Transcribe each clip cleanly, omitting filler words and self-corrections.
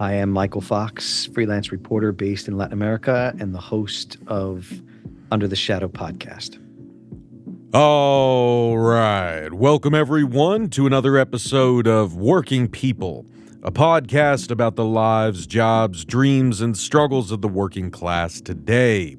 I am Michael Fox, freelance reporter based in Latin America and the host of Under the Shadow podcast. All right. Welcome, everyone, to another episode of Working People, a podcast about the lives, jobs, dreams, and struggles of the working class today.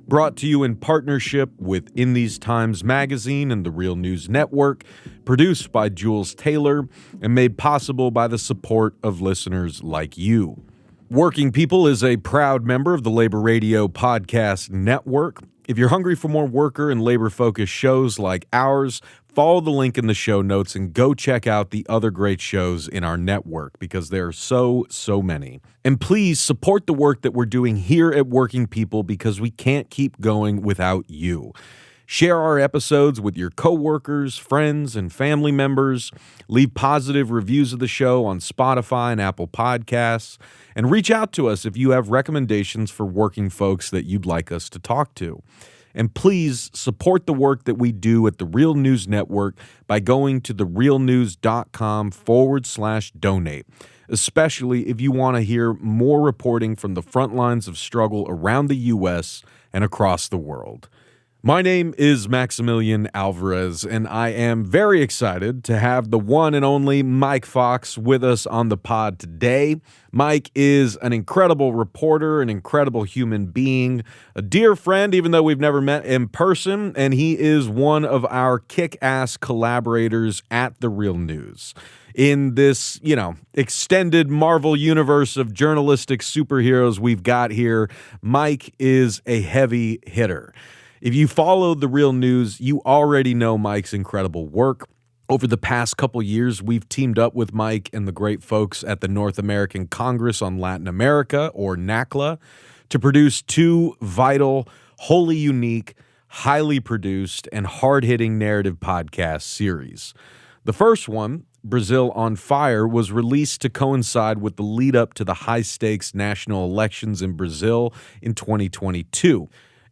Brought to you in partnership with In These Times magazine and the Real News Network, produced by Jules Taylor, and made possible by the support of listeners like you. Working People is a proud member of the Labor Radio Podcast Network. If you're hungry for more worker and labor-focused shows like ours, follow the link in the show notes and go check out the other great shows in our network because there are so many. And please support the work that we're doing here at Working People because we can't keep going without you. Share our episodes with your coworkers, friends, and family members. Leave positive reviews of the show on Spotify and Apple Podcasts. And reach out to us if you have recommendations for working folks that you'd like us to talk to. And please support the work that we do at the Real News Network by going to therealnews.com/donate, especially if you want to hear more reporting from the front lines of struggle around the U.S. and across the world. My name is Maximilian Alvarez, and I am very excited to have the one and only Mike Fox with us on the pod today. Mike is an incredible reporter, an incredible human being, a dear friend, even though we've never met in person, and he is one of our kick-ass collaborators at The Real News. In this, extended Marvel universe of journalistic superheroes we've got here, Mike is a heavy hitter. If you follow The Real News, you already know Mike's incredible work. Over the past couple years, we've teamed up with Mike and the great folks at the North American Congress on Latin America, or NACLA, to produce two vital, wholly unique, highly produced, and hard-hitting narrative podcast series. The first one, Brazil on Fire, was released to coincide with the lead-up to the high-stakes national elections in Brazil in 2022.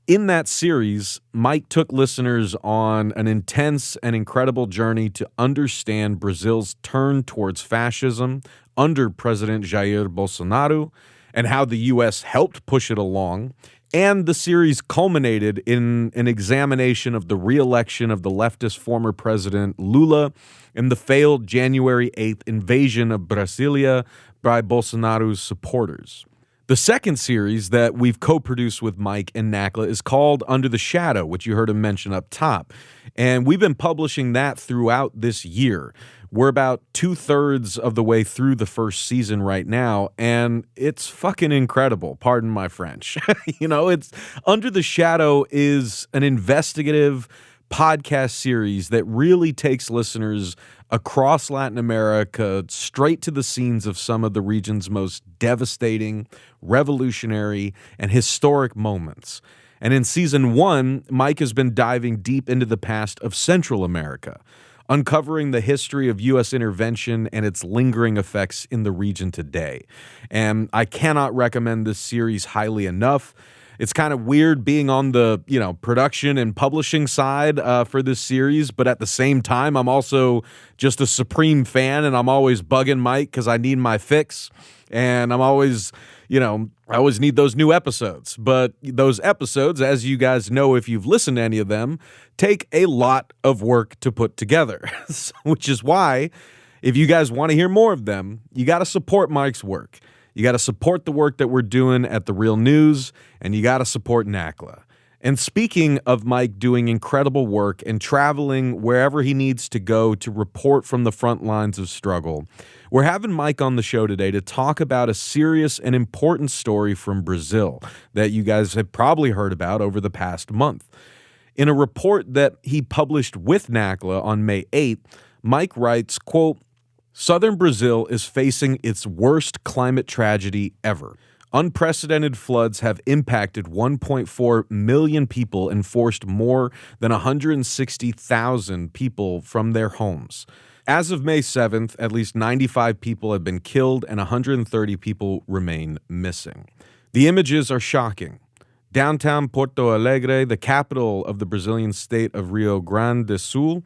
In that series, Mike took listeners on an intense and incredible journey to understand Brazil's turn towards fascism under President Jair Bolsonaro and how the U.S. helped push it along. And the series culminated in an examination of the re-election of the leftist former president Lula and the failed January 8th invasion of Brasilia by Bolsonaro's supporters. The second series that we've co-produced with Mike and NACLA is called Under the Shadow, which you heard him mention up top. And we've been publishing that throughout this year. We're about 2/3 of the way through the first season right now, and it's fucking incredible. Pardon my French. It's Under the Shadow is an investigative podcast series that really takes listeners across Latin America straight to the scenes of some of the region's most devastating, revolutionary, and historic moments. And in season 1, Mike has been diving deep into the past of Central America, uncovering the history of U.S. intervention and its lingering effects in the region today. And I cannot recommend this series highly enough. It's kind of weird being on the, production and publishing side for this series, but at the same time, I'm also just a supreme fan, and I'm always bugging Mike because I need my fix, and I'm always, I always need those new episodes. But those episodes, as you guys know if you've listened to any of them, take a lot of work to put together, which is why, if you guys want to hear more of them, you got to support Mike's work. You got to support the work that we're doing at The Real News, and you got to support NACLA. And speaking of Mike doing incredible work and traveling wherever he needs to go to report from the front lines of struggle, we're having Mike on the show today to talk about a serious and important story from Brazil that you guys have probably heard about over the past month. In a report that he published with NACLA on May 8th, Mike writes, quote, "Southern Brazil is facing its worst climate tragedy ever. Unprecedented floods have impacted 1.4 million people and forced more than 160,000 people from their homes. As of May 7th, at least 95 people have been killed and 130 people remain missing. The images are shocking. Downtown Porto Alegre, the capital of the Brazilian state of Rio Grande do Sul,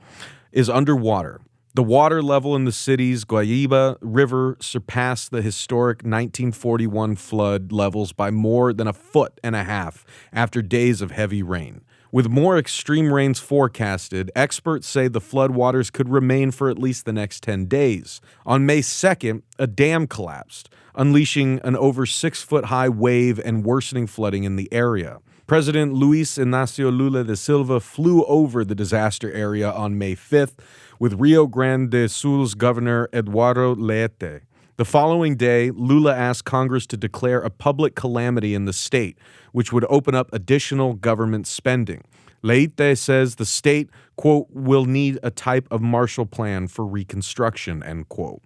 is underwater. The water level in the city's Guaíba River surpassed the historic 1941 flood levels by more than 1.5 feet after days of heavy rain. With more extreme rains forecasted, experts say the floodwaters could remain for at least the next 10 days. On May 2nd, a dam collapsed, unleashing an over 6-foot high wave and worsening flooding in the area. President Luis Inácio Lula da Silva flew over the disaster area on May 5th with Rio Grande do Sul's Governor Eduardo Leite. The following day, Lula asked Congress to declare a public calamity in the state, which would open up additional government spending. Leite says the state, quote, will need a type of Marshall Plan for reconstruction, end quote.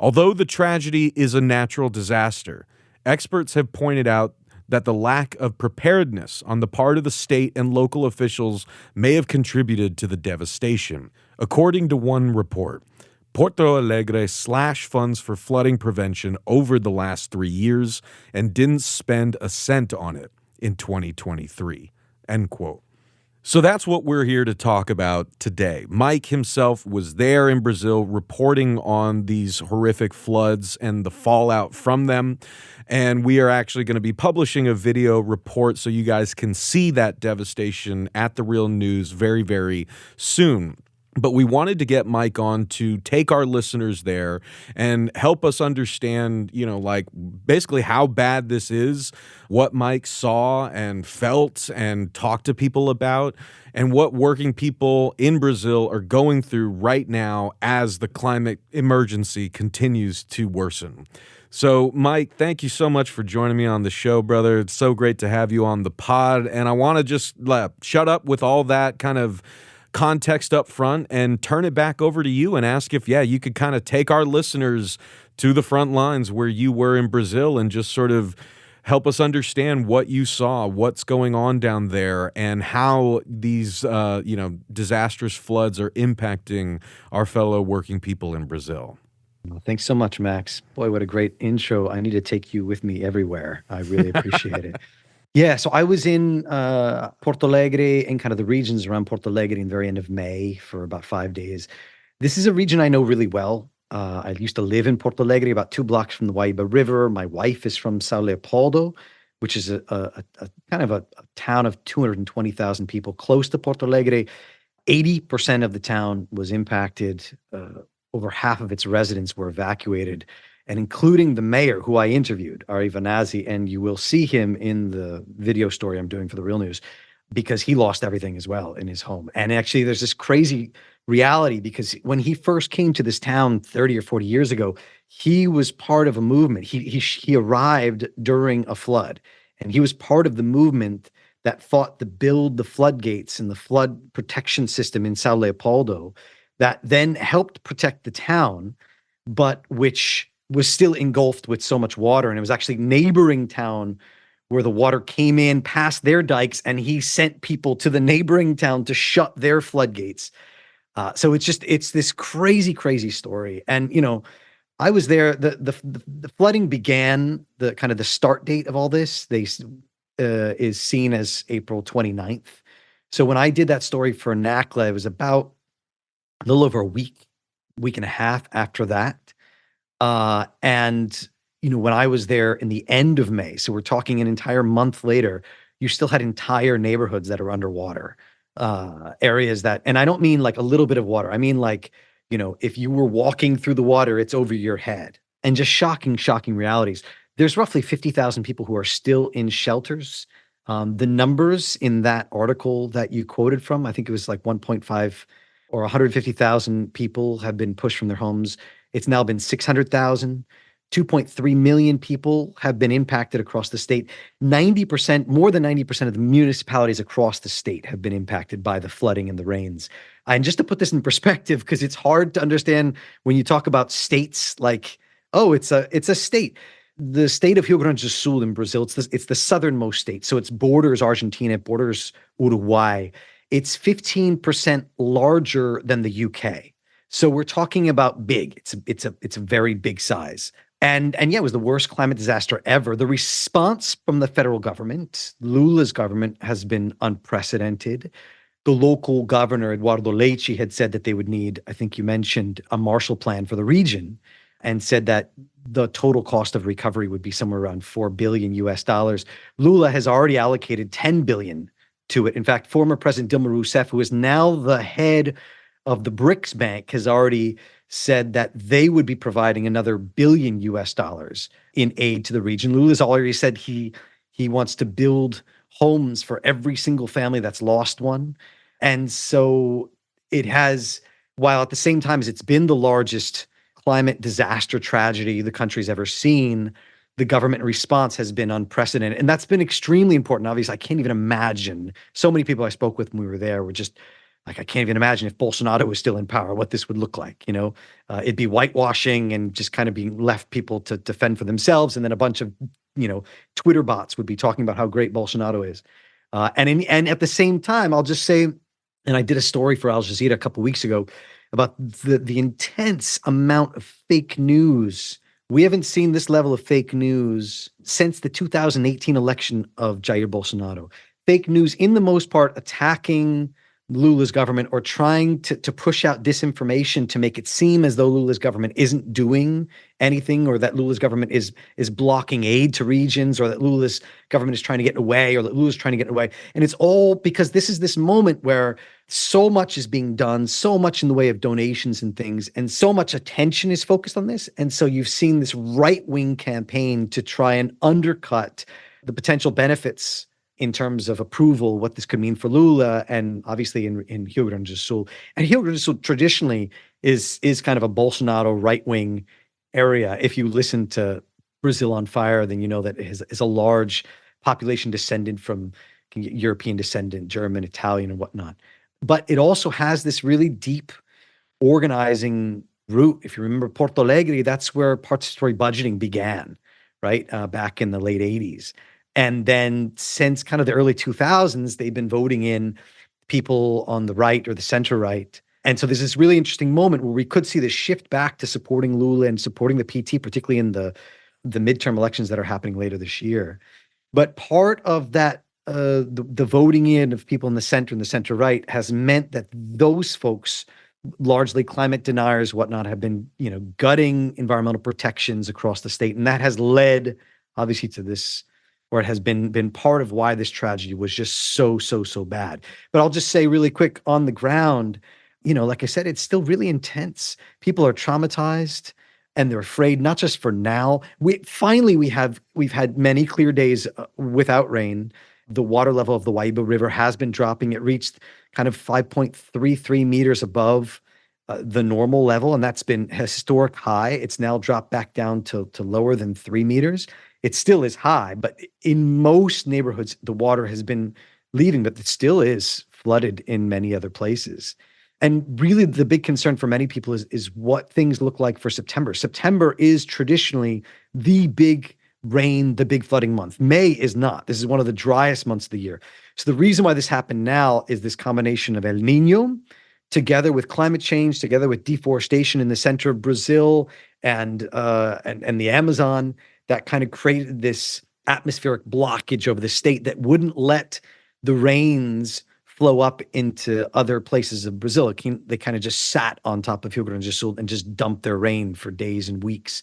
Although the tragedy is a natural disaster, experts have pointed out that the lack of preparedness on the part of the state and local officials may have contributed to the devastation. According to one report, Porto Alegre slashed funds for flooding prevention over the last 3 years and didn't spend a cent on it in 2023, end quote. So that's what we're here to talk about today. Mike himself was there in Brazil reporting on these horrific floods and the fallout from them. And we are actually going to be publishing a video report so you guys can see that devastation at The Real News very, very soon. But we wanted to get Mike on to take our listeners there and help us understand, basically how bad this is, what Mike saw and felt and talked to people about, and what working people in Brazil are going through right now as the climate emergency continues to worsen. So, Mike, thank you so much for joining me on the show, brother. It's so great to have you on the pod. And I want to just shut up with all that kind of context up front and turn it back over to you and ask if, you could kind of take our listeners to the front lines where you were in Brazil and just sort of help us understand what you saw, what's going on down there, and how these, disastrous floods are impacting our fellow working people in Brazil. Well, thanks so much, Max. Boy, what a great intro. I need to take you with me everywhere. I really appreciate it. Yeah, so I was in Porto Alegre and kind of the regions around Porto Alegre in the very end of May for about 5 days. This is a region I know really well. I used to live in Porto Alegre, about 2 blocks from the Guaíba River. My wife is from São Leopoldo, which is a kind of a town of 220,000 people close to Porto Alegre. 80% of the town was impacted. Over half of its residents were evacuated, and including the mayor, who I interviewed, Ari Vanazzi, and you will see him in the video story I'm doing for The Real News, because he lost everything as well in his home. And actually, there's this crazy reality, because when he first came to this town 30 or 40 years ago, he was part of a movement. He arrived during a flood, and he was part of the movement that fought to build the floodgates and the flood protection system in São Leopoldo that then helped protect the town, but which was still engulfed with so much water. And it was actually neighboring town where the water came in past their dikes, and he sent people to the neighboring town to shut their floodgates. So it's this crazy, crazy story. And, I was there, the flooding began, the kind of the start date of all this, is seen as April 29th. So when I did that story for NACLA, it was about a little over a week and a half after that. And, when I was there in the end of May, so we're talking an entire month later, you still had entire neighborhoods that are underwater, areas that, and I don't mean like a little bit of water. I mean, like, if you were walking through the water, it's over your head, and just shocking realities. There's roughly 50,000 people who are still in shelters. The numbers in that article that you quoted from, I think it was like 1.5 or 150,000 people have been pushed from their homes. It's now been 600,000. 2.3 million people have been impacted across the state. 90%, more than 90% of the municipalities across the state have been impacted by the flooding and the rains. And just to put this in perspective, because it's hard to understand when you talk about states like, oh, it's a state. The state of Rio Grande do Sul in Brazil, it's the southernmost state. So it borders Argentina, it borders Uruguay. It's 15% larger than the UK. So we're talking about big. It's a very big size. And yeah, it was the worst climate disaster ever. The response from the federal government, Lula's government, has been unprecedented. the local governor, Eduardo Leite, had said that they would need, I think you mentioned, a Marshall Plan for the region, and said that the total cost of recovery would be somewhere around 4 billion US dollars. Lula has already allocated 10 billion to it. In fact, former President Dilma Rousseff, who is now the head of the BRICS Bank, has already said that they would be providing another billion US dollars in aid to the region. Lula's already said he wants to build homes for every single family that's lost one. And so it has, while at the same time as it's been the largest climate disaster tragedy the country's ever seen, the government response has been unprecedented. And that's been extremely important. Obviously, I can't even imagine. So many people I spoke with when we were there were just like, I can't even imagine if Bolsonaro was still in power, what this would look like. It'd be whitewashing and just kind of being left people to defend for themselves. And then a bunch of, Twitter bots would be talking about how great Bolsonaro is. And at the same time, I'll just say, and I did a story for Al Jazeera a couple of weeks ago about the intense amount of fake news. We haven't seen this level of fake news since the 2018 election of Jair Bolsonaro. Fake news, in the most part, attacking Lula's government or trying to push out disinformation to make it seem as though Lula's government isn't doing anything, or that Lula's government is blocking aid to regions, or that Lula's government is trying to get away, or that Lula's trying to get away. And it's all because this is this moment where so much is being done, so much in the way of donations and things, and so much attention is focused on this. And so you've seen this right-wing campaign to try and undercut the potential benefits in terms of approval, what this could mean for Lula, and obviously in Rio Grande do Sul. And Rio Grande do Sul traditionally is kind of a Bolsonaro right-wing area. If you listen to Brazil on Fire, then you know that it is a large population descendant from European descendant, German, Italian, and whatnot. But it also has this really deep organizing root. If you remember Porto Alegre, that's where participatory budgeting began, right? Back in the late 80s. And then since kind of the early 2000s, they've been voting in people on the right or the center right. And so there's this really interesting moment where we could see this shift back to supporting Lula and supporting the PT, particularly in the midterm elections that are happening later this year. But part of that, the voting in of people in the center and the center right has meant that those folks, largely climate deniers, whatnot, have been, gutting environmental protections across the state. And that has led, obviously, to this, or it has been part of why this tragedy was just so bad. But I'll just say really quick, on the ground, like I said, it's still really intense. People are traumatized and they're afraid, not just for now. We've had many clear days without rain. The water level of the Guaíba River has been dropping. It reached kind of 5.33 meters above the normal level, and that's been a historic high. It's now dropped back down to lower than 3 meters. It still is high, but in most neighborhoods, the water has been leaving, but it still is flooded in many other places. And really, the big concern for many people is what things look like for September. September is traditionally the big rain, the big flooding month. May is not. This is one of the driest months of the year. So the reason why this happened now is this combination of El Nino, together with climate change, together with deforestation in the center of Brazil and the Amazon, that kind of created this atmospheric blockage over the state that wouldn't let the rains flow up into other places of Brazil. They kind of just sat on top of Rio Grande do Sul and just dumped their rain for days and weeks.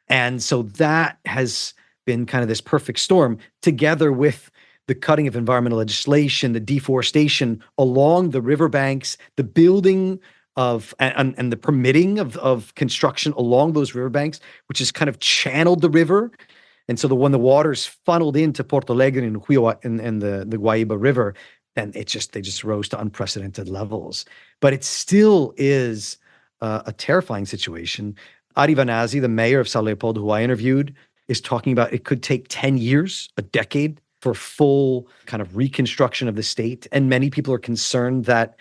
And so that has been kind of this perfect storm, together with the cutting of environmental legislation, the deforestation along the riverbanks, the building of and the permitting of construction along those riverbanks, which has kind of channeled the river. And so when the water's funneled into Porto Alegre and the Guaíba River, then they just rose to unprecedented levels. But it still is a terrifying situation. Ari Vanazzi, the mayor of São Leopoldo, who I interviewed, is talking about it could take 10 years, a decade, for full kind of reconstruction of the state. And many people are concerned that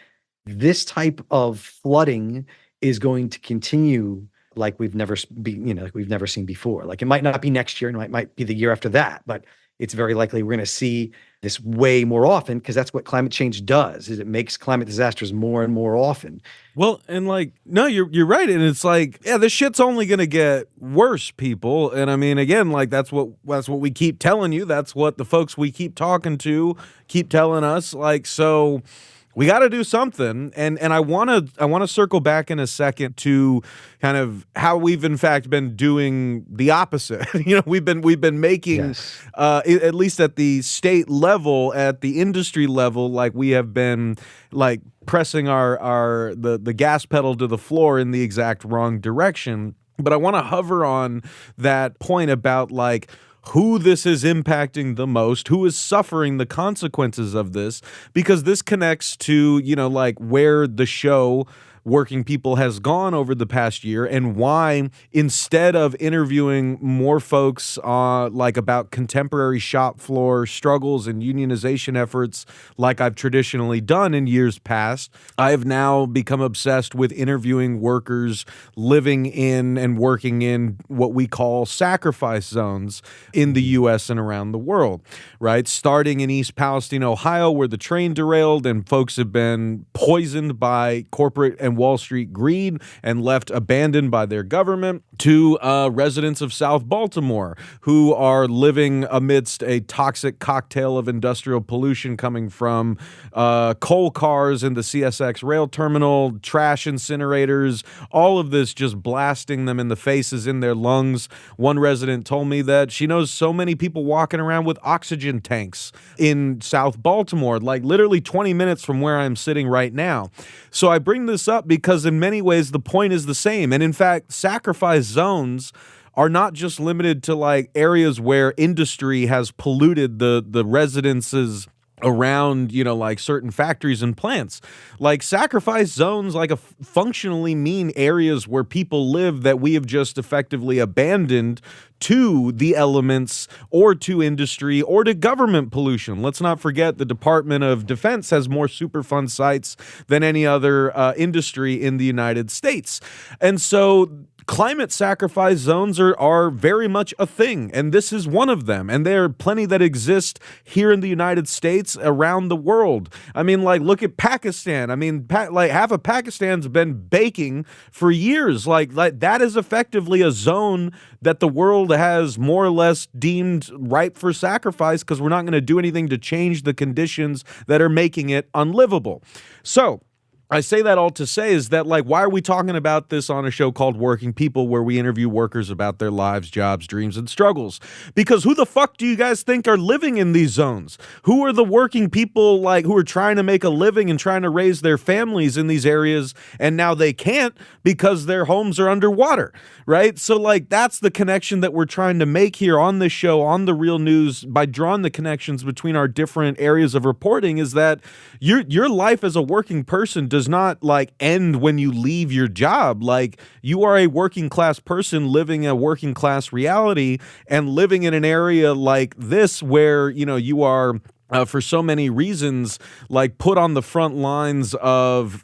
this type of flooding is going to continue like we've never seen before. Like, it might not be next year, and it might be the year after that, but it's very likely we're going to see this way more often, because that's what climate change does, is it makes climate disasters more and more often. Well, and no, you're right. And it's this shit's only going to get worse, people. And I mean, again, that's what we keep telling you. That's what the folks we keep talking to keep telling us. So we got to do something. And I want to circle back in a second to kind of how we've in fact been doing the opposite. We've been making Yes. at least at the state level, at the industry level, like we have been like pressing the gas pedal to the floor in the exact wrong direction. But I want to hover on that point about like who this is impacting the most, who is suffering the consequences of this, because this connects to, like where the show Working People has gone over the past year, and why instead of interviewing more folks like about contemporary shop floor struggles and unionization efforts like I've traditionally done in years past, I have now become obsessed with interviewing workers living in and working in what we call sacrifice zones in the U.S. and around the world, right? Starting in East Palestine, Ohio, where the train derailed and folks have been poisoned by corporate and Wall Street greed and left abandoned by their government, to residents of South Baltimore who are living amidst a toxic cocktail of industrial pollution coming from coal cars in the CSX rail terminal, trash incinerators, all of this just blasting them in the faces, in their lungs. One resident told me that she knows so many people walking around with oxygen tanks in South Baltimore, like literally 20 minutes from where I'm sitting right now. So I bring this up because in many ways the point is the same. And in fact, sacrifice zones are not just limited to like areas where industry has polluted the residences around, like certain factories and plants. Like sacrifice zones, like functionally mean areas where people live that we have just effectively abandoned to the elements or to industry or to government pollution. Let's not forget the Department of Defense has more Superfund sites than any other industry in the United States. And so climate sacrifice zones are very much a thing, and this is one of them. And there are plenty that exist here in the United States, around the world. I mean, like, look at Pakistan. I mean, like half of Pakistan's been baking for years. Like that is effectively a zone that the world has more or less deemed ripe for sacrifice because we're not going to do anything to change the conditions that are making it unlivable. So I say that all to say is that, like, why are we talking about this on a show called Working People, where we interview workers about their lives, jobs, dreams, and struggles? Because who the fuck do you guys think are living in these zones? Who are the working people, like, who are trying to make a living and trying to raise their families in these areas, and now they can't because their homes are underwater, right? So, like, that's the connection that we're trying to make here on this show, on The Real News, by drawing the connections between our different areas of reporting, is that your life as a working person does not like end when you leave your job. Like, you are a working class person living a working class reality and living in an area like this where, you are for so many reasons, like put on the front lines of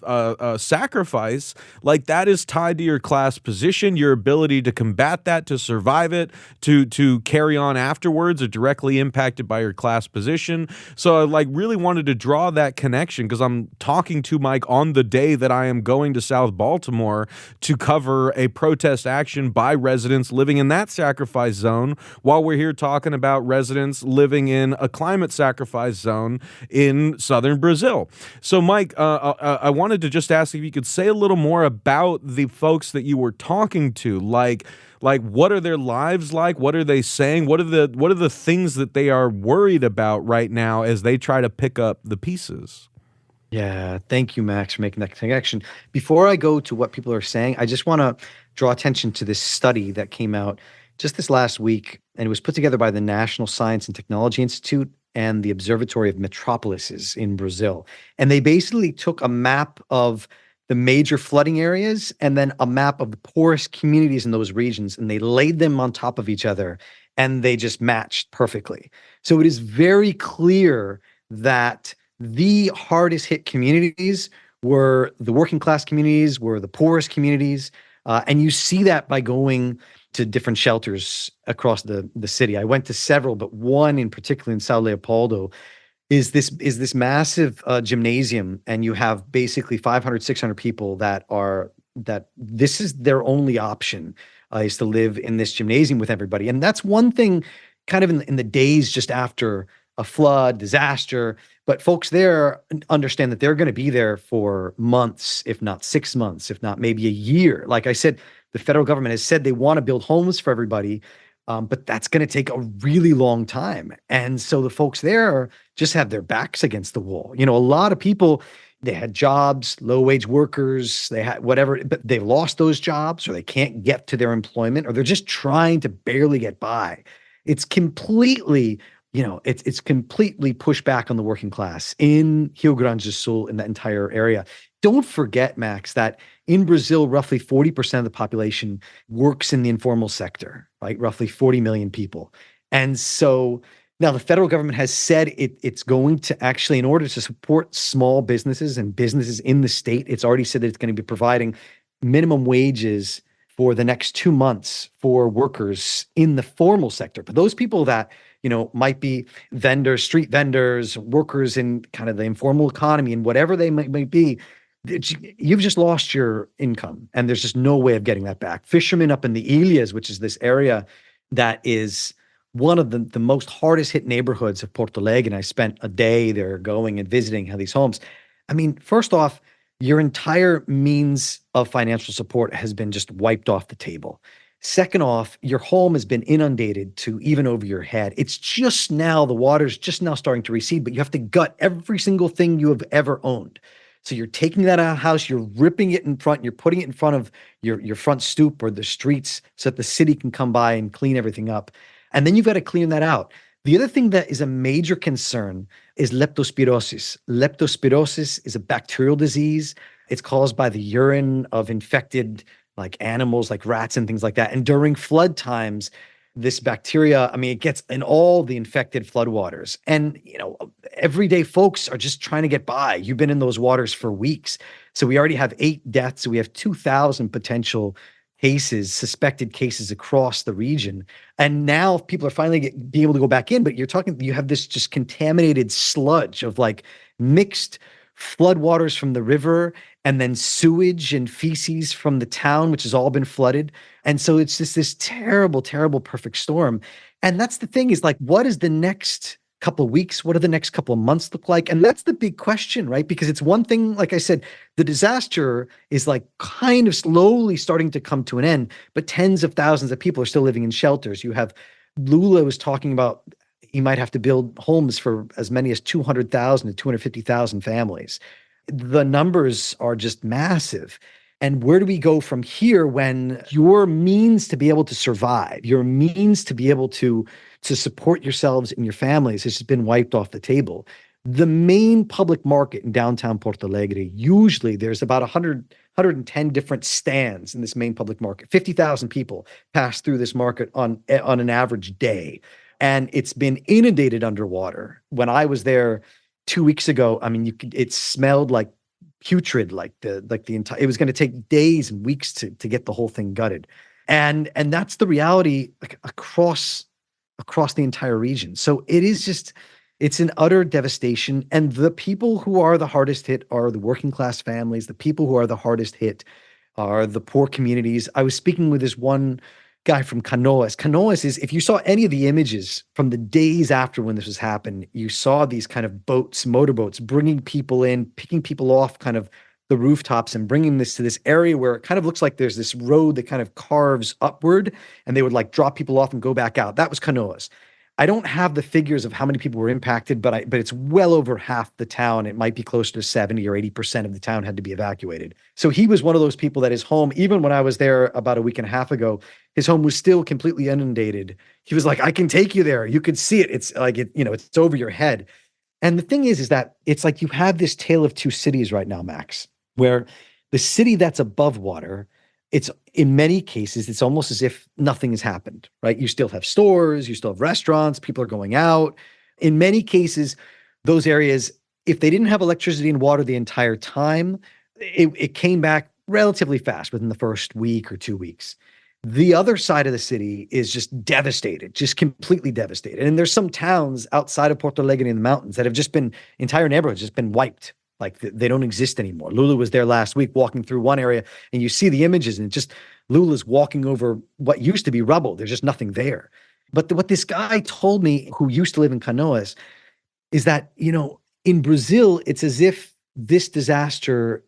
sacrifice. Like, that is tied to your class position, your ability to combat that, to survive it, to carry on afterwards, are directly impacted by your class position. So I like really wanted to draw that connection because I'm talking to Mike on the day that I am going to South Baltimore to cover a protest action by residents living in that sacrifice zone, while we're here talking about residents living in a climate sacrifice zone in southern Brazil. So, Mike, I wanted to just ask if you could say a little more about the folks that you were talking to. Like what are their lives like? What are they saying? What are the things that they are worried about right now as they try to pick up the pieces? Yeah, thank you, Max, for making that connection. Before I go to what people are saying, I just want to draw attention to this study that came out just this last week, and it was put together by the National Science and Technology Institute and the Observatory of Metropolises in Brazil. And they basically took a map of the major flooding areas and then a map of the poorest communities in those regions, and they laid them on top of each other, and they just matched perfectly. So it is very clear that the hardest hit communities were the working class communities, were the poorest communities. And you see that by going to different shelters across the city. I went to several, but one in particular in Sao Leopoldo is this massive gymnasium, and you have basically 500, 600 people that this is their only option, is to live in this gymnasium with everybody. And that's one thing kind of in the days just after a flood, disaster. But folks there understand that they're going to be there for months, if not 6 months, if not maybe a year. Like I said, the federal government has said they want to build homes for everybody, but that's going to take a really long time. And so the folks there just have their backs against the wall. A lot of people, they had jobs, low wage workers, they had whatever, but they lost those jobs or they can't get to their employment or they're just trying to barely get by. It's completely, it's completely pushed back on the working class in Rio Grande do Sul, in that entire area. Don't forget, Max, that in Brazil, roughly 40% of the population works in the informal sector, right? Roughly 40 million people. And so now the federal government has said it's going to actually, in order to support small businesses and businesses in the state, it's already said that it's going to be providing minimum wages for the next 2 months for workers in the formal sector. But those people that, might be vendors, street vendors, workers in kind of the informal economy and whatever they might be, you've just lost your income and there's just no way of getting that back. Fishermen up in the Ilhas, which is this area that is one of the most hardest hit neighborhoods of Porto Alegre, and I spent a day there going and visiting how these homes. I mean, first off, your entire means of financial support has been just wiped off the table. Second off, your home has been inundated to even over your head. It's just now, the water's just now starting to recede, but you have to gut every single thing you have ever owned. So you're taking that out of the house, you're ripping it in front, you're putting it in front of your front stoop or the streets so that the city can come by and clean everything up. And then you've got to clean that out. The other thing that is a major concern is leptospirosis. Leptospirosis is a bacterial disease. It's caused by the urine of infected like animals, like rats and things like that. And during flood times, this bacteria, I mean, it gets in all the infected floodwaters. And, everyday folks are just trying to get by. You've been in those waters for weeks. So we already have 8 deaths. We have 2,000 potential cases, suspected cases across the region. And now people are finally being able to go back in, but you have this just contaminated sludge of like mixed floodwaters from the river and then sewage and feces from the town, which has all been flooded. And so it's just this terrible, terrible perfect storm. And that's the thing is like, what is the next couple of weeks? What do the next couple of months look like? And that's the big question, right? Because it's one thing, like I said, the disaster is like kind of slowly starting to come to an end, but tens of thousands of people are still living in shelters. You have Lula was talking about he might have to build homes for as many as 200,000 to 250,000 families. The numbers are just massive. And where do we go from here when your means to be able to survive, your means to be able to support yourselves and your families has just been wiped off the table? The main public market in downtown Porto Alegre, usually there's about 110 different stands in this main public market. 50,000 people pass through this market on an average day. And it's been inundated underwater. When I was there 2 weeks ago, I mean, it smelled like putrid, like the entire, it was going to take days and weeks to get the whole thing gutted. And that's the reality across the entire region. So it's an utter devastation. And the people who are the hardest hit are the working class families. The people who are the hardest hit are the poor communities. I was speaking with this one guy from Canoas. Canoas is, if you saw any of the images from the days after when this was happened, you saw these kind of boats, motorboats, bringing people in, picking people off kind of the rooftops and bringing this to this area where it kind of looks like there's this road that kind of carves upward and they would like drop people off and go back out. That was Canoas. I don't have the figures of how many people were impacted, but it's well over half the town. It might be close to 70 or 80% of the town had to be evacuated. So he was one of those people that his home, even when I was there about a week and a half ago, his home was still completely inundated. He was like, I can take you there. You could see it. It's like, it's over your head. And the thing is that it's like you have this tale of two cities right now, Max, where the city that's above water, it's in many cases, it's almost as if nothing has happened, right? You still have stores, you still have restaurants, people are going out. In many cases, those areas, if they didn't have electricity and water the entire time, it came back relatively fast within the first week or 2 weeks. The other side of the city is just devastated, just completely devastated. And there's some towns outside of Porto Alegre in the mountains that have just been, entire neighborhoods just been wiped. Like they don't exist anymore. Lula was there last week walking through one area and you see the images and it just Lula's walking over what used to be rubble. There's just nothing there. But what this guy told me who used to live in Canoas is that, in Brazil, it's as if this disaster,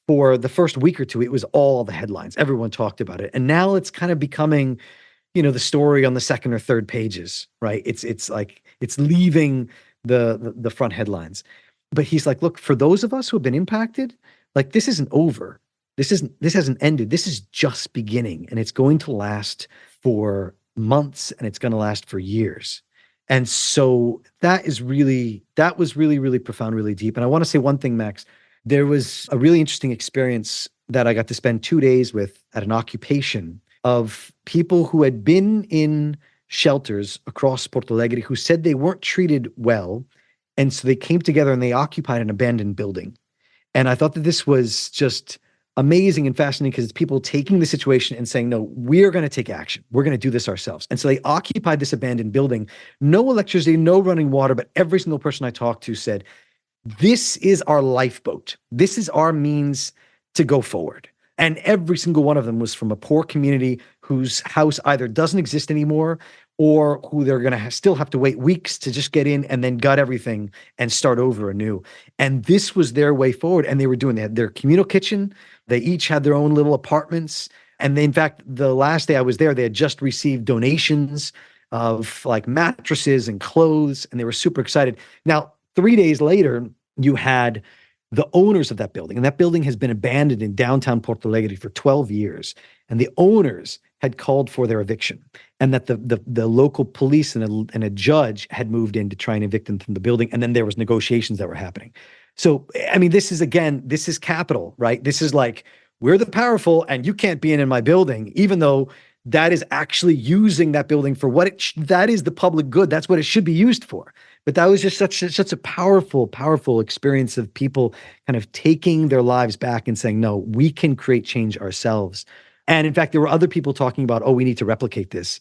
for the first week or two, it was all the headlines. Everyone talked about it. And now it's kind of becoming, the story on the second or third pages, right? It's like it's leaving the front headlines. But he's like, look, for those of us who have been impacted, like this isn't over. This hasn't ended. This is just beginning, and it's going to last for months, and it's going to last for years. And so that was really, really profound, really deep. And I want to say one thing, Max. There was a really interesting experience that I got to spend 2 days with at an occupation of people who had been in shelters across Porto Alegre who said they weren't treated well. And so they came together and they occupied an abandoned building. And I thought that this was just amazing and fascinating because it's people taking the situation and saying, no, we're going to take action. We're going to do this ourselves. And so they occupied this abandoned building, no electricity, no running water, but every single person I talked to said, this is our lifeboat. This is our means to go forward. And every single one of them was from a poor community whose house either doesn't exist anymore or who they're going to still have to wait weeks to just get in and then gut everything and start over anew. And this was their way forward. And they had their communal kitchen. They each had their own little apartments. And they, in fact, the last day I was there, they had just received donations of like mattresses and clothes, and they were super excited. Now, 3 days later, you had the owners of that building, and that building has been abandoned in downtown Porto Alegre for 12 years. And the owners had called for their eviction, and that the local police and a judge had moved in to try and evict them from the building. And then there was negotiations that were happening. So, I mean, this is capital, right? This is like, we're the powerful and you can't be in my building, even though that is actually using that building for what that is the public good. That's what it should be used for. But that was just such a powerful experience of people kind of taking their lives back and saying, no, we can create change ourselves. And in fact, there were other people talking about, oh, we need to replicate this.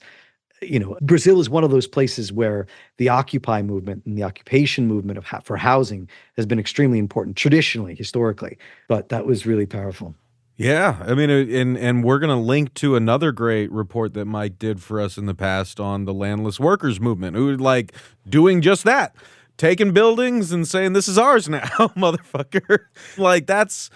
Brazil is one of those places where the Occupy movement and the occupation movement for housing has been extremely important traditionally, historically. But that was really powerful. Yeah, I mean, and we're going to link to another great report that Mike did for us in the past on the landless workers movement, who like doing just that, taking buildings and saying this is ours now, motherfucker. Like that's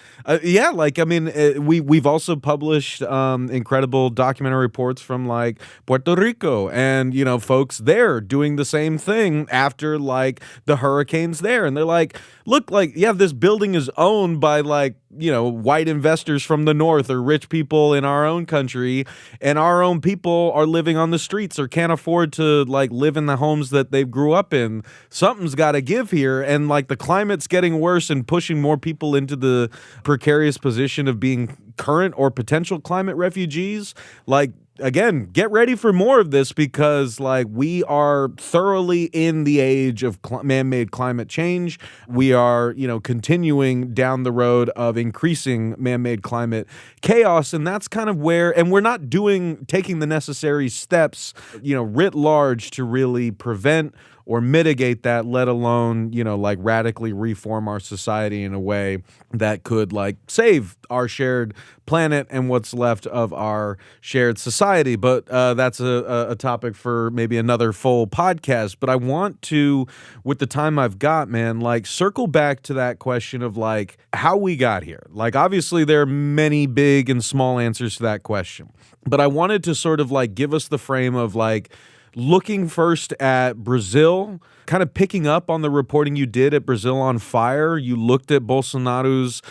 yeah. Like I mean, we've also published incredible documentary reports from like Puerto Rico, and folks there doing the same thing after like the hurricanes there, and they're like, look, like yeah, this building is owned by like white investors from the north or rich people in our own country, and our own people are living on the streets or can't afford to like live in the homes that they grew up in. Something's got to give here, and like the climate's getting worse and pushing more people into the precarious position of being current or potential climate refugees. Like again, get ready for more of this because like we are thoroughly in the age of man-made climate change. We are, continuing down the road of increasing man-made climate chaos. And that's kind of and we're not taking the necessary steps, writ large to really prevent or mitigate that, let alone, like radically reform our society in a way that could like save our shared planet and what's left of our shared society. But that's a topic for maybe another full podcast. But I want to, with the time I've got, man, like circle back to that question of like how we got here. Like obviously there are many big and small answers to that question. But I wanted to sort of like give us the frame of like, looking first at Brazil, kind of picking up on the reporting you did at Brazil on Fire. You looked at Bolsonaro's,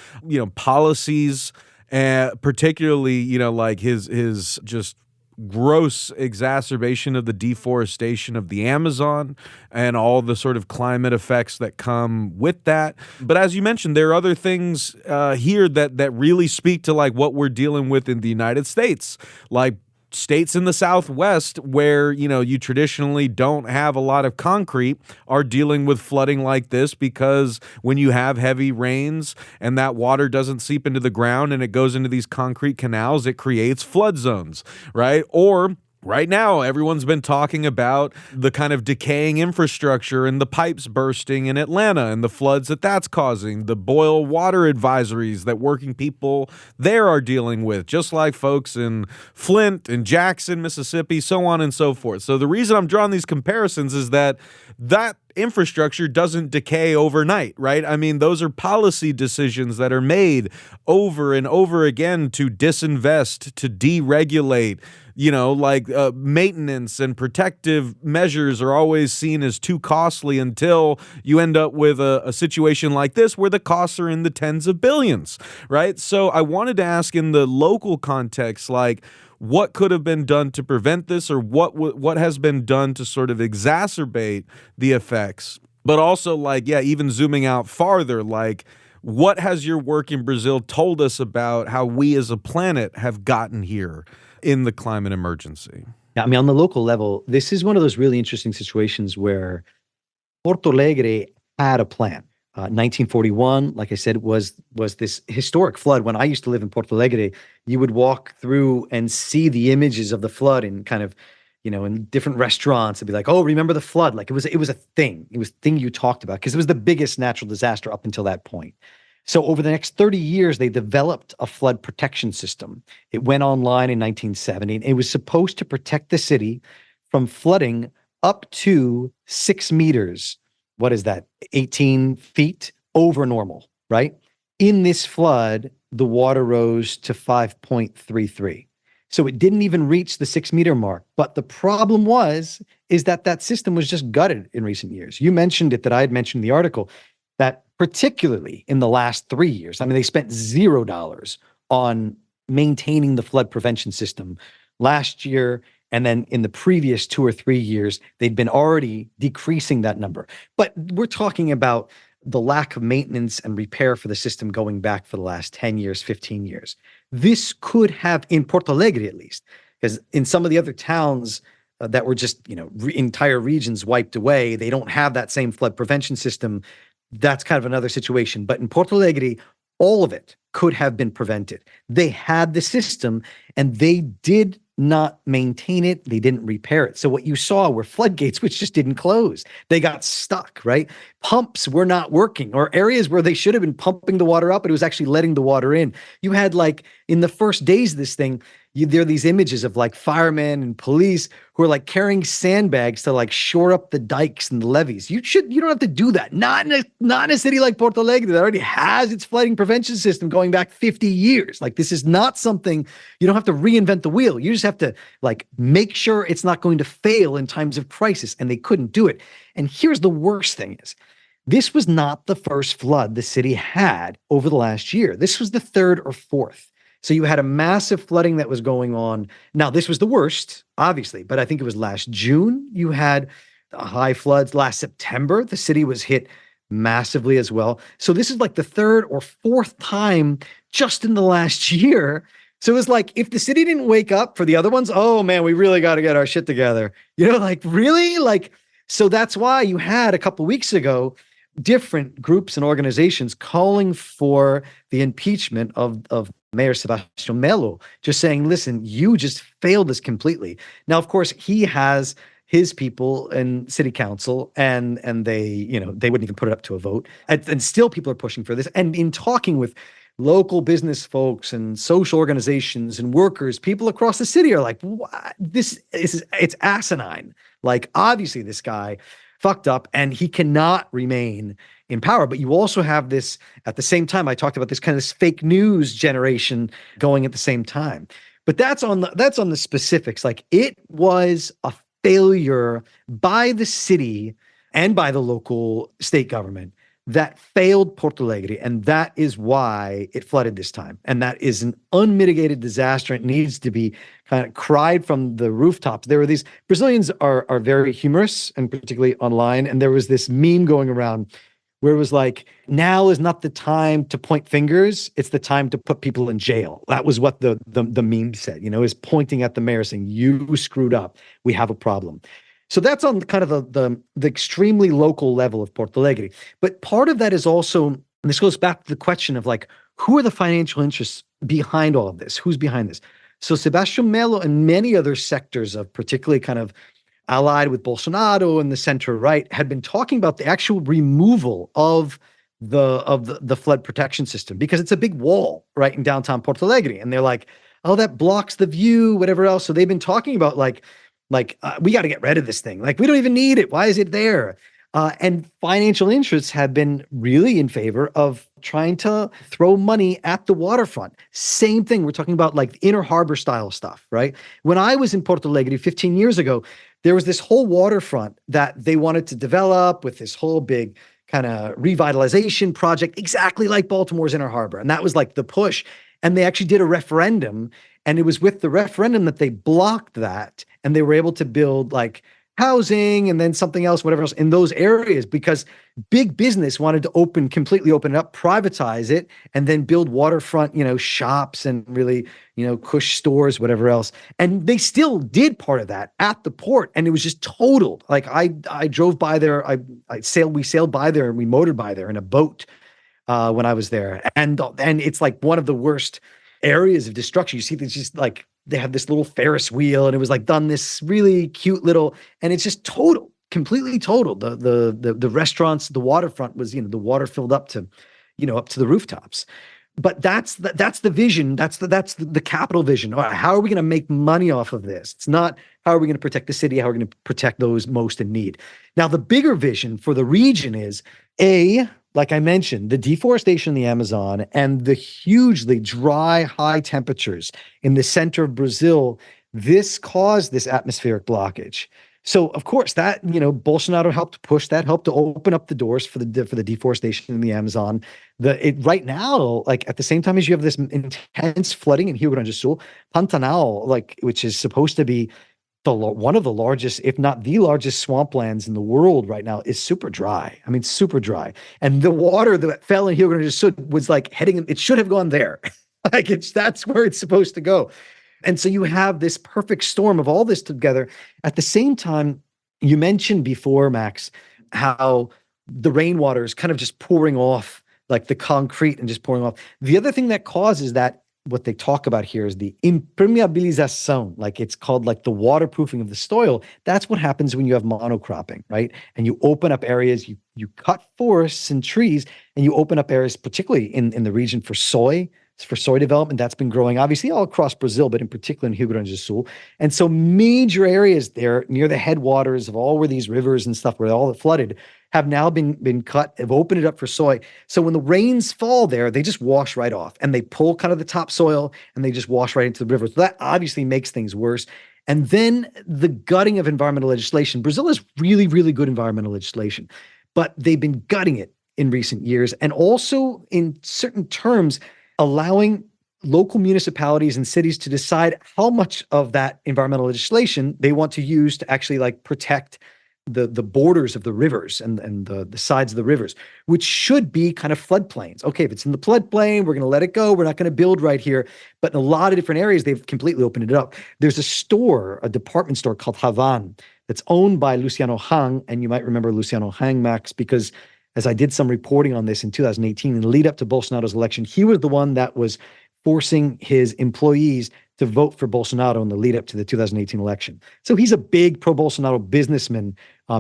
policies, and particularly, like his just gross exacerbation of the deforestation of the Amazon and all the sort of climate effects that come with that. But as you mentioned, there are other things here that really speak to like what we're dealing with in the United States, like states in the Southwest where, you traditionally don't have a lot of concrete are dealing with flooding like this because when you have heavy rains and that water doesn't seep into the ground and it goes into these concrete canals, it creates flood zones, right? Or right now, everyone's been talking about the kind of decaying infrastructure and the pipes bursting in Atlanta and the floods that's causing, the boil water advisories that working people there are dealing with, just like folks in Flint and Jackson, Mississippi, so on and so forth. So the reason I'm drawing these comparisons is that infrastructure doesn't decay overnight, right? I mean, those are policy decisions that are made over and over again to disinvest, to deregulate. Maintenance and protective measures are always seen as too costly until you end up with a situation like this where the costs are in the tens of billions, right? So I wanted to ask, in the local context, like, what could have been done to prevent this, or what has been done to sort of exacerbate the effects? But also, like, yeah, even zooming out farther, like, what has your work in Brazil told us about how we as a planet have gotten here in the climate emergency? Yeah, I mean, on the local level, this is one of those really interesting situations where Porto Alegre had a plan. 1941, like I said, was this historic flood. When I used to live in Porto Alegre, you would walk through and see the images of the flood in kind of, in different restaurants. It'd be like, oh, remember the flood? Like it was a thing. It was a thing you talked about because it was the biggest natural disaster up until that point. So over the next 30 years, they developed a flood protection system. It went online in 1970. And it was supposed to protect the city from flooding up to 6 meters. What is that? 18 feet over normal, right? In this flood, the water rose to 5.33. So it didn't even reach the 6 meter mark. But the problem is that system was just gutted in recent years. You mentioned it, that I had mentioned in the article, that particularly in the last 3 years, I mean, they spent $0 on maintaining the flood prevention system last year. And then in the previous 2 or 3 years, they'd been already decreasing that number. But we're talking about the lack of maintenance and repair for the system going back for the last 10 years, 15 years. This could have, in Porto Alegre at least, because in some of the other towns that were just, entire regions wiped away, they don't have that same flood prevention system. That's kind of another situation. But in Porto Alegre, all of it could have been prevented. They had the system and they did not maintain it. They didn't repair it. So what you saw were floodgates, which just didn't close. They got stuck, right? Pumps were not working, or areas where they should have been pumping the water up, but it was actually letting the water in. You had, like, in the first days of this thing, there are these images of like firemen and police who are like carrying sandbags to like shore up the dikes and the levees. You don't have to do that. Not in a city like Porto Alegre that already has its flooding prevention system going back 50 years. Like, this is not something, you don't have to reinvent the wheel. You just have to like make sure it's not going to fail in times of crisis. And they couldn't do it. And here's the worst thing is, this was not the first flood the city had over the last year. This was the third or fourth. So you had a massive flooding that was going on. Now, this was the worst, obviously, but I think it was last June you had high floods. Last September, the city was hit massively as well. So this is like the third or fourth time just in the last year. So it was like, if the city didn't wake up for the other ones, oh man, we really got to get our shit together. Like, really? Like, so that's why you had a couple weeks ago different groups and organizations calling for the impeachment of Mayor Sebastião Melo, just saying, listen, you just failed us completely. Now, of course, he has his people in city council, and they, they wouldn't even put it up to a vote. And still people are pushing for this. And in talking with local business folks and social organizations and workers, people across the city are like, what? It's asinine. Like, obviously this guy fucked up and he cannot remain in power. But you also have this, at the same time, I talked about this kind of fake news generation going at the same time. But that's on the specifics. Like, it was a failure by the city and by the local state government that failed Porto Alegre. And that is why it flooded this time. And that is an unmitigated disaster. It needs to be kind of cried from the rooftops. There were these, Brazilians are very humorous, and particularly online. And there was this meme going around where it was like, now is not the time to point fingers. It's the time to put people in jail. That was what the meme said, is pointing at the mayor saying, you screwed up. We have a problem. So that's on kind of the extremely local level of Porto Alegre. But part of that is also, and this goes back to the question of like, who are the financial interests behind all of this? Who's behind this? So Sebastião Melo and many other sectors of particularly kind of allied with Bolsonaro and the center right had been talking about the actual removal of the flood protection system, because it's a big wall right in downtown Porto Alegre. And they're like, oh, that blocks the view, whatever else. So they've been talking about like we got to get rid of this thing. Like, we don't even need it. Why is it there? And financial interests have been really in favor of trying to throw money at the waterfront. Same thing. We're talking about like inner harbor style stuff, right? When I was in Porto Alegre 15 years ago, there was this whole waterfront that they wanted to develop with this whole big kind of revitalization project, exactly like Baltimore's inner harbor. And that was like the push. And they actually did a referendum. And it was with the referendum that they blocked that. And they were able to build like housing and then something else, whatever else in those areas, because big business wanted to completely open it up, privatize it, and then build waterfront, shops and really, cush stores, whatever else. And they still did part of that at the port. And it was just totaled. Like I drove by there. We sailed by there and we motored by there in a boat when I was there. And it's like one of the worst areas of destruction. You see, there's just like, they have this little Ferris wheel and it was like done this really cute little, and it's just total, completely total. The restaurants, the waterfront was, the water filled up to, up to the rooftops. But that's the vision. That's the capital vision. All right, how are we going to make money off of this? It's not how are we going to protect the city? How are we going to protect those most in need? Now, the bigger vision for the region is like I mentioned, the deforestation in the Amazon and the hugely dry, high temperatures in the center of Brazil, this caused this atmospheric blockage. So, of course, that, Bolsonaro helped push that, helped to open up the doors for the deforestation in the Amazon. Right now, like at the same time as you have this intense flooding in Rio Grande do Sul, Pantanal, like which is supposed to be one of the largest, if not the largest swamplands in the world right now, is super dry. I mean, super dry. And the water that fell in Rio Grande do Sul was like it should have gone there. That's where it's supposed to go. And so you have this perfect storm of all this together. At the same time, you mentioned before, Max, how the rainwater is kind of just pouring off like the concrete and just pouring off. The other thing that causes that, what they talk about here is the impermeabilização, like it's called like the waterproofing of the soil. That's what happens when you have monocropping, right? And you open up areas, you cut forests and trees, and you open up areas, particularly in the region for soy development. That's been growing obviously all across Brazil, but in particular in Rio Grande do Sul. And so major areas there near the headwaters of all where these rivers and stuff where all flooded have now been cut, have opened it up for soy. So when the rains fall there, they just wash right off and they pull kind of the topsoil and they just wash right into the river. So that obviously makes things worse. And then the gutting of environmental legislation. Brazil has really, really good environmental legislation, but they've been gutting it in recent years. And also in certain terms, allowing local municipalities and cities to decide how much of that environmental legislation they want to use to actually like protect the borders of the rivers and the sides of the rivers, which should be kind of floodplains. Okay, if it's in the floodplain, we're going to let it go. We're not going to build right here. But in a lot of different areas, they've completely opened it up. There's a department store called Havan that's owned by Luciano Hang. And you might remember Luciano Hang, Max, because as I did some reporting on this in 2018 in the lead up to Bolsonaro's election, he was the one that was forcing his employees to vote for Bolsonaro in the lead up to the 2018 election. So he's a big pro-Bolsonaro businessman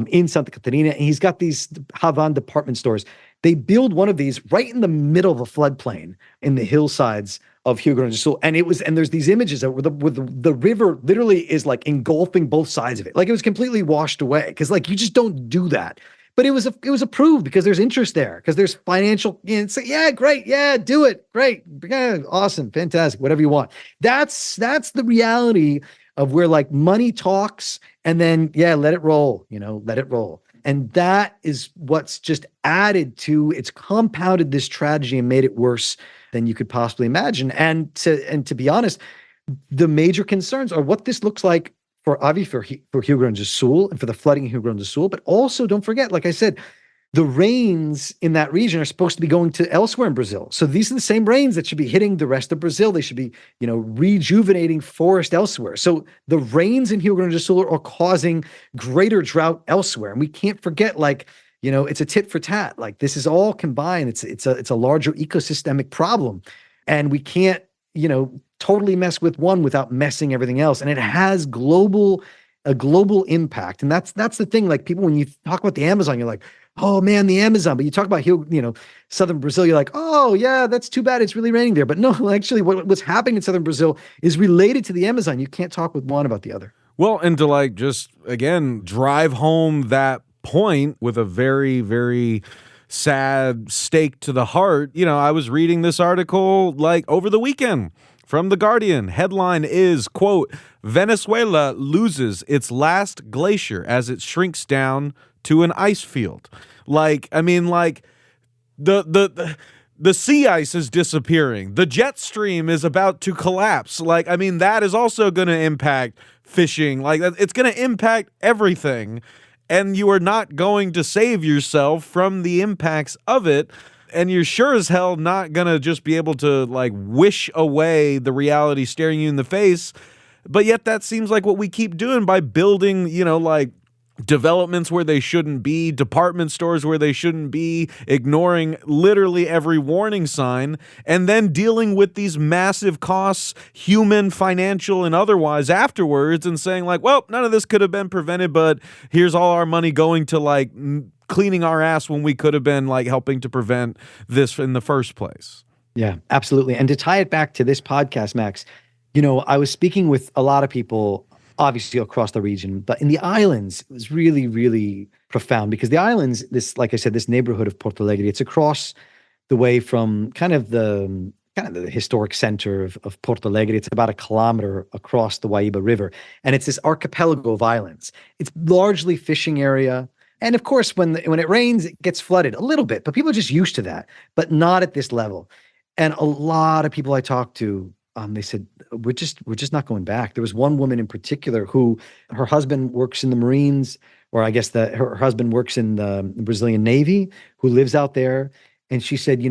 in Santa Catarina, and he's got these Havan department stores. They build one of these right in the middle of a floodplain in the hillsides of Rio Grande do Sul, and there's these images where the river literally is like engulfing both sides of it, like it was completely washed away. Because like you just don't do that. But it was approved because there's interest there, because there's financial. Yeah, great, yeah, do it, great, yeah, awesome, fantastic, whatever you want. That's the reality of where like money talks, and then let it roll, let it roll. And that is what's just added to, it's compounded this tragedy and made it worse than you could possibly imagine. And to be honest, the major concerns are what this looks like for Rio Grande do Sul and for the flooding in Rio Grande do Sul. But also don't forget, like I said, the rains in that region are supposed to be going to elsewhere in Brazil. So these are the same rains that should be hitting the rest of Brazil. They should be, rejuvenating forest elsewhere. So the rains in Rio Grande do Sul are causing greater drought elsewhere. And we can't forget, it's a tit for tat. Like this is all combined. It's a larger ecosystemic problem. And we can't, totally mess with one without messing everything else. And it has a global impact. And that's the thing. Like people, when you talk about the Amazon, you're like, oh man, the Amazon. But you talk about southern Brazil, you're like, oh yeah, that's too bad it's really raining there. But no, actually what's happening in southern Brazil is related to the Amazon. You can't talk with one about the other. Well, and to just again drive home that point, with a very, very sad stake to the heart, I was reading this article like over the weekend from The Guardian. Headline is, quote, Venezuela loses its last glacier as it shrinks down to an ice field. The sea ice is disappearing. The jet stream is about to collapse. That is also going to impact fishing. It's going to impact everything. And you are not going to save yourself from the impacts of it. And you're sure as hell not going to just be able to wish away the reality staring you in the face. But yet that seems like what we keep doing by building, developments where they shouldn't be, department stores where they shouldn't be, ignoring literally every warning sign, and then dealing with these massive costs, human, financial, and otherwise afterwards, and saying well, none of this could have been prevented, but here's all our money going to cleaning our ass when we could have been helping to prevent this in the first place. Yeah, absolutely. And to tie it back to this podcast, Max, I was speaking with a lot of people obviously across the region, but in the islands, it was really, really profound because the islands, like I said, this neighborhood of Porto Alegre, it's across the way from kind of the historic center of Porto Alegre. It's about 1 kilometer across the Guaíba River. And it's this archipelago of islands. It's largely fishing area. And of course, when it rains, it gets flooded a little bit, but people are just used to that, but not at this level. And a lot of people I talked to, they said, we're just not going back. There was one woman in particular who her husband works in the Marines, or I guess her husband works in the Brazilian Navy, who lives out there. And she said,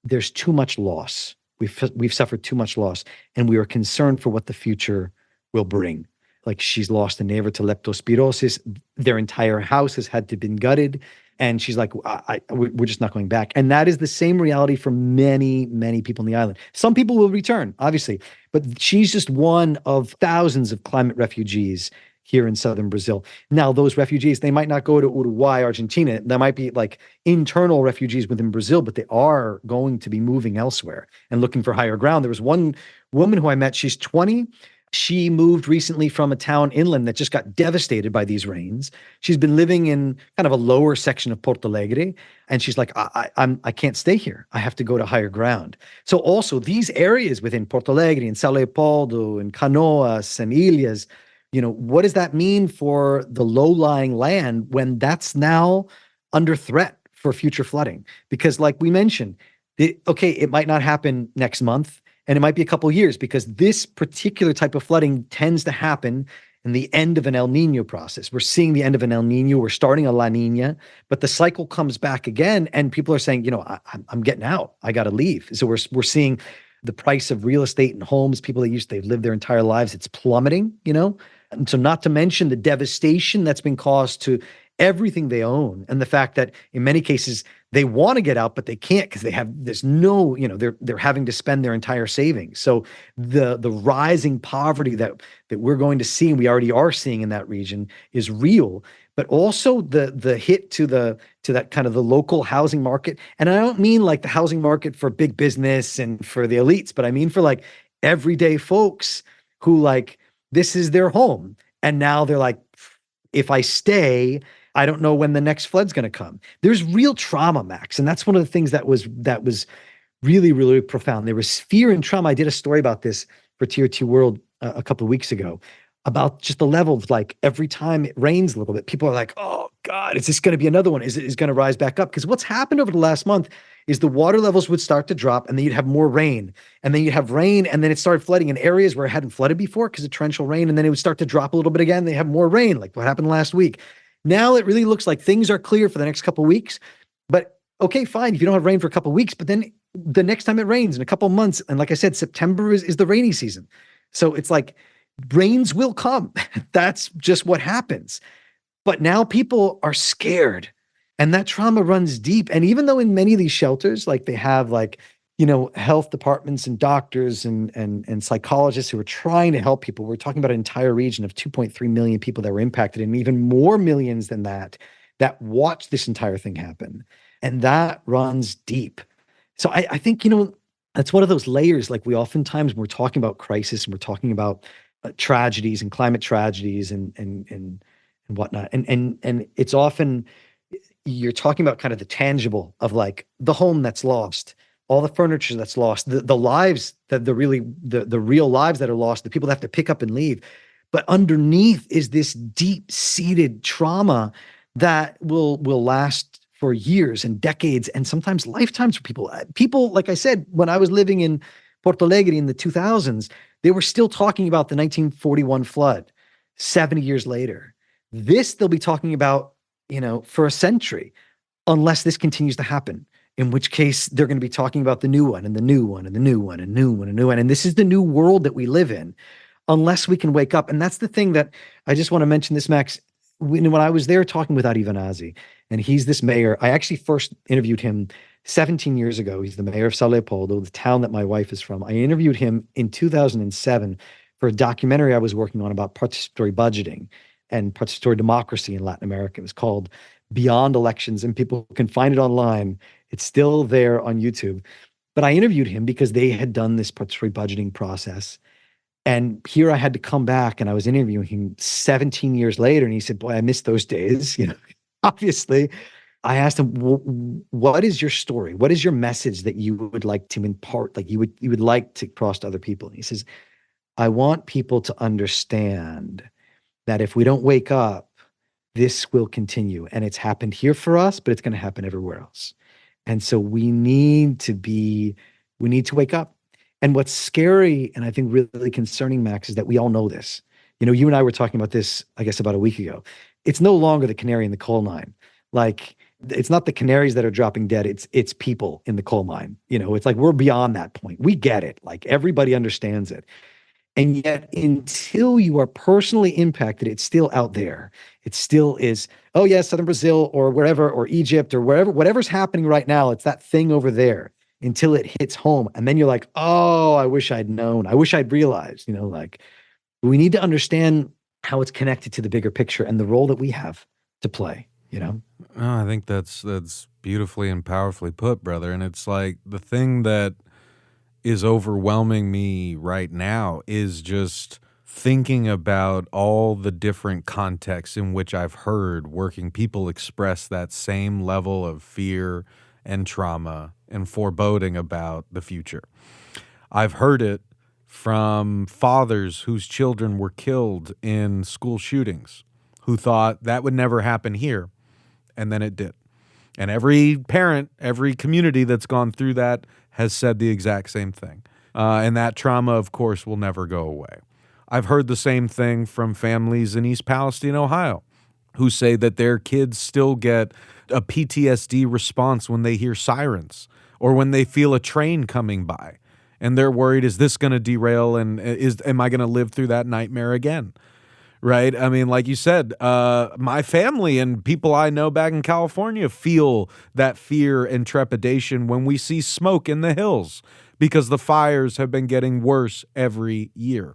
there's too much loss. We've suffered too much loss, and we are concerned for what the future will bring. She's lost a neighbor to leptospirosis. Their entire house has had to been gutted. And she's like, we're just not going back. And that is the same reality for many, many people in the island. Some people will return, obviously, but she's just one of thousands of climate refugees here in southern Brazil. Now, those refugees, they might not go to Uruguay, Argentina. There might be internal refugees within Brazil, but they are going to be moving elsewhere and looking for higher ground. There was one woman who I met, she's 20. She moved recently from a town inland that just got devastated by these rains. She's been living in kind of a lower section of Porto Alegre, and she's like, I can't stay here. I have to go to higher ground. So also these areas within Porto Alegre and São Leopoldo and Canoas and Ilhas, what does that mean for the low-lying land when that's now under threat for future flooding? Because like we mentioned, it might not happen next month. And it might be a couple of years because this particular type of flooding tends to happen in the end of an El Nino process. We're seeing the end of an El Nino. We're starting a La Nina, but the cycle comes back again, and people are saying, I'm getting out. I got to leave. So we're seeing the price of real estate and homes. People they've lived their entire lives, it's plummeting. And so not to mention the devastation that's been caused to everything they own, and the fact that in many cases they want to get out, but they can't because there's no, they're having to spend their entire savings. So the rising poverty that we're going to see, and we already are seeing in that region, is real. But also the hit to that kind of the local housing market. And I don't mean the housing market for big business and for the elites, but I mean for everyday folks who this is their home. And now they're like, if I stay, I don't know when the next flood's going to come. There's real trauma, Max. And that's one of the things that was really, really profound. There was fear and trauma. I did a story about this for Tier 2 World a couple of weeks ago about just the level of every time it rains a little bit, people are like, oh God, is this going to be another one? Is it going to rise back up? Because what's happened over the last month is the water levels would start to drop, and then you'd have more rain, and then you'd have rain, and then it started flooding in areas where it hadn't flooded before because of torrential rain, and then it would start to drop a little bit again. They have more rain, like what happened last week. Now it really looks like things are clear for the next couple of weeks, but okay, fine. If you don't have rain for a couple of weeks, but then the next time it rains in a couple of months, and like I said, September is the rainy season. So it's rains will come. That's just what happens. But now people are scared, and that trauma runs deep. And even though in many of these shelters, they have health departments and doctors and psychologists who are trying to help people. We're talking about an entire region of 2.3 million people that were impacted, and even more millions than that watched this entire thing happen. And that runs deep. So I think, that's one of those layers. We oftentimes, when we're talking about crisis and we're talking about tragedies and climate tragedies and and whatnot. And it's often you're talking about kind of the tangible of like the home that's lost, all the furniture that's lost, the lives that the real lives that are lost, the people that have to pick up and leave. But underneath is this deep-seated trauma that will last for years and decades and sometimes lifetimes for people. People, like I said, when I was living in Porto Alegre in the 2000s, they were still talking about the 1941 flood 70 years later. This they'll be talking about, for a century, unless this continues to happen, in which case they're going to be talking about the new one and the new one and the new one and new one and new one. And this is the new world that we live in, unless we can wake up. And that's the thing that I just want to mention this, Max. When I was there talking with Ari Vanazzi, and he's this mayor, I actually first interviewed him 17 years ago. He's the mayor of Sao Leopoldo, the town that my wife is from. I interviewed him in 2007 for a documentary I was working on about participatory budgeting and participatory democracy in Latin America. It was called Beyond Elections, and people can find it online. It's still there on YouTube. But I interviewed him because they had done this participatory budgeting process. And here I had to come back, and I was interviewing him 17 years later. And he said, boy, I miss those days. Obviously. I asked him, what is your story? What is your message that you would like to impart? Like you would like to cross to other people? And he says, I want people to understand that if we don't wake up, this will continue. And it's happened here for us, but it's going to happen everywhere else. And so we need to wake up. And what's scary, and I think really concerning, Max, is that we all know this. You and I were talking about this, I guess, about a week ago. It's no longer the canary in the coal mine. Like, it's not the canaries that are dropping dead. It's people in the coal mine. It's like we're beyond that point. We get it. Like everybody understands it. And yet until you are personally impacted, it's still out there. It still is, oh yeah, Southern Brazil or wherever, or Egypt or whatever's happening right now. It's that thing over there until it hits home. And then you're like, oh, I wish I'd known. I wish I'd realized, like we need to understand how it's connected to the bigger picture and the role that we have to play. Oh, I think that's beautifully and powerfully put, brother. And it's like the thing that is overwhelming me right now is just thinking about all the different contexts in which I've heard working people express that same level of fear and trauma and foreboding about the future. I've heard it from fathers whose children were killed in school shootings who thought that would never happen here. And then it did. And every parent, every community that's gone through that has said the exact same thing. And that trauma, of course, will never go away. I've heard the same thing from families in East Palestine, Ohio, who say that their kids still get a PTSD response when they hear sirens or when they feel a train coming by. And they're worried, is this going to derail and am I going to live through that nightmare again? Right? I mean, like you said, my family and people I know back in California feel that fear and trepidation when we see smoke in the hills because the fires have been getting worse every year.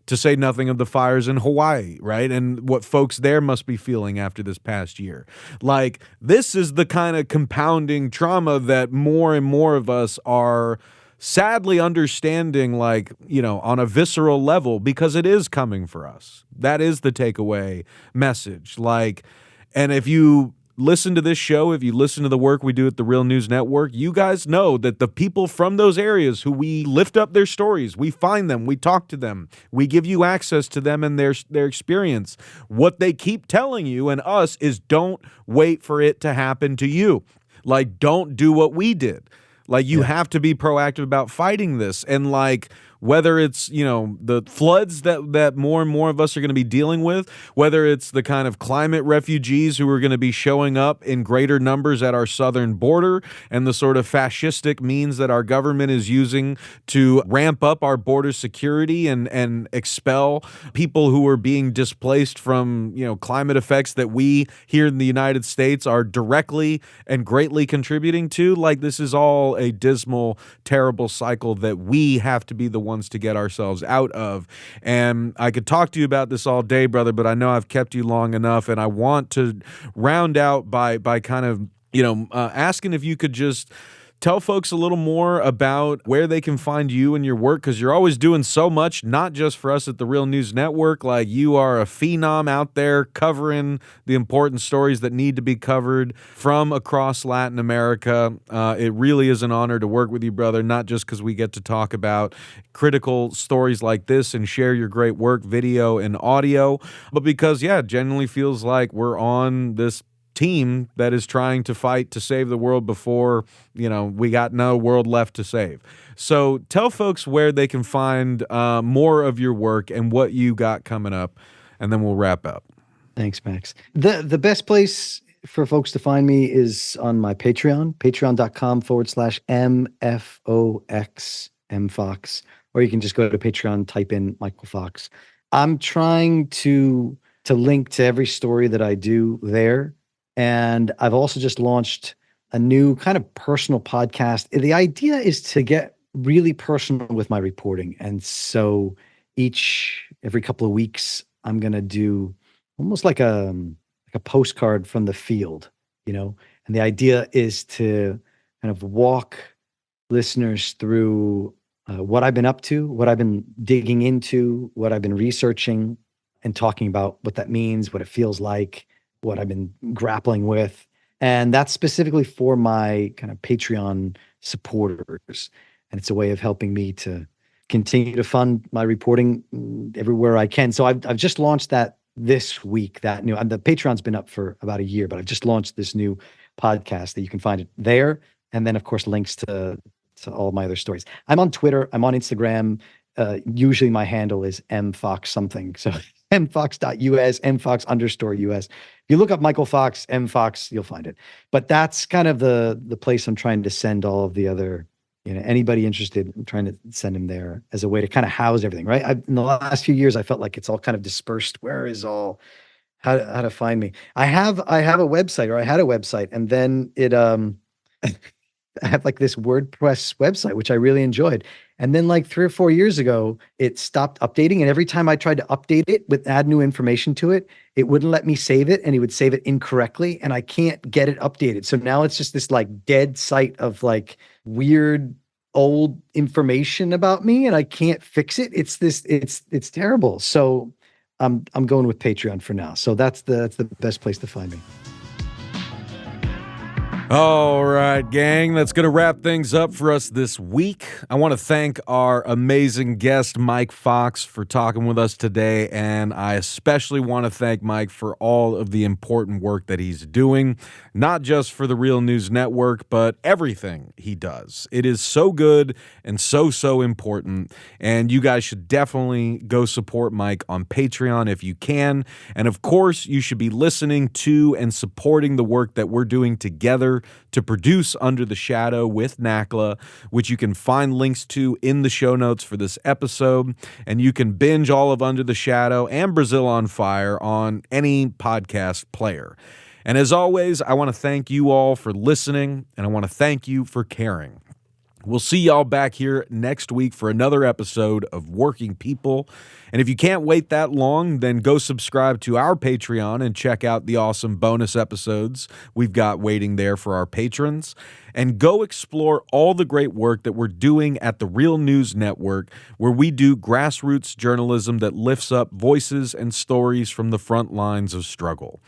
To say nothing of the fires in Hawaii, right? And what folks there must be feeling after this past year. Like, this is the kind of compounding trauma that more and more of us are sadly understanding, like, on a visceral level, because it is coming for us. That is the takeaway message. Like, and if you listen to this show, if you listen to the work we do at the Real News Network, you guys know that the people from those areas who we lift up their stories, we find them, we talk to them, we give you access to them and their experience. What they keep telling you and us is don't wait for it to happen to you. Like, don't do what we did. Like, you have to be proactive about fighting this. And like, whether it's, the floods that more and more of us are going to be dealing with, whether it's the kind of climate refugees who are going to be showing up in greater numbers at our southern border and the sort of fascistic means that our government is using to ramp up our border security and expel people who are being displaced from, climate effects that we here in the United States are directly and greatly contributing to. Like, this is all a dismal, terrible cycle that we have to be the ones to get ourselves out of. And I could talk to you about this all day, brother, but I know I've kept you long enough, and I want to round out by kind of, asking if you could just tell folks a little more about where they can find you and your work, because you're always doing so much, not just for us at the Real News Network. Like, you are a phenom out there covering the important stories that need to be covered from across Latin America. It really is an honor to work with you, brother, not just because we get to talk about critical stories like this and share your great work, video and audio, but because, it genuinely feels like we're on this team that is trying to fight to save the world before, we got no world left to save. So tell folks where they can find more of your work and what you got coming up, and then we'll wrap up. Thanks, Max. The best place for folks to find me is on my Patreon, patreon.com/MFOX, or you can just go to Patreon, type in Michael Fox. I'm trying to link to every story that I do there. And I've also just launched a new kind of personal podcast. The idea is to get really personal with my reporting. And so every couple of weeks, I'm going to do almost like a postcard from the field, and the idea is to kind of walk listeners through what I've been up to, what I've been digging into, what I've been researching, and talking about what that means, what it feels like, what I've been grappling with. And that's specifically for my kind of Patreon supporters. And it's a way of helping me to continue to fund my reporting everywhere I can. So I've just launched that this week, the Patreon's been up for about a year, but I've just launched this new podcast that you can find it there. And then, of course, links to all of my other stories. I'm on Twitter. I'm on Instagram. Usually my handle is mfox something. So mfox.us, mfox_us. If you look up Michael Fox, mfox, you'll find it. But that's kind of the place I'm trying to send all of the other, anybody interested. I'm trying to send them there as a way to kind of house everything, right? In the last few years, I felt like it's all kind of dispersed. Where is all, how to find me? I have a website, or I had a website, and then it, I have like this WordPress website, which I really enjoyed. And then like 3 or 4 years ago, it stopped updating. And every time I tried to update it add new information to it, it wouldn't let me save it, and it would save it incorrectly. And I can't get it updated. So now it's just this like dead site of like weird old information about me, and I can't fix it. It's terrible. So I'm going with Patreon for now. So that's the best place to find me. All right, gang, that's going to wrap things up for us this week. I want to thank our amazing guest, Mike Fox, for talking with us today, and I especially want to thank Mike for all of the important work that he's doing, not just for the Real News Network, but everything he does. It is so good and so important, and you guys should definitely go support Mike on Patreon if you can, and of course, you should be listening to and supporting the work that we're doing together to produce Under the Shadow with NACLA, which you can find links to in the show notes for this episode. And you can binge all of Under the Shadow and Brazil on Fire on any podcast player. And as always, I want to thank you all for listening, and I want to thank you for caring. We'll see y'all back here next week for another episode of Working People. And if you can't wait that long, then go subscribe to our Patreon and check out the awesome bonus episodes we've got waiting there for our patrons. And go explore all the great work that we're doing at the Real News Network, where we do grassroots journalism that lifts up voices and stories from the front lines of struggle.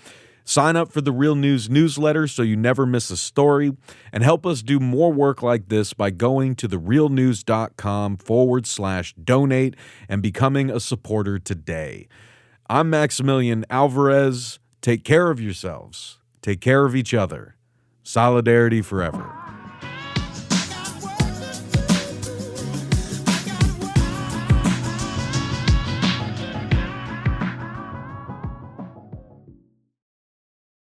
Sign up for the Real News newsletter so you never miss a story, and help us do more work like this by going to therealnews.com/donate and becoming a supporter today. I'm Maximilian Alvarez. Take care of yourselves. Take care of each other. Solidarity forever.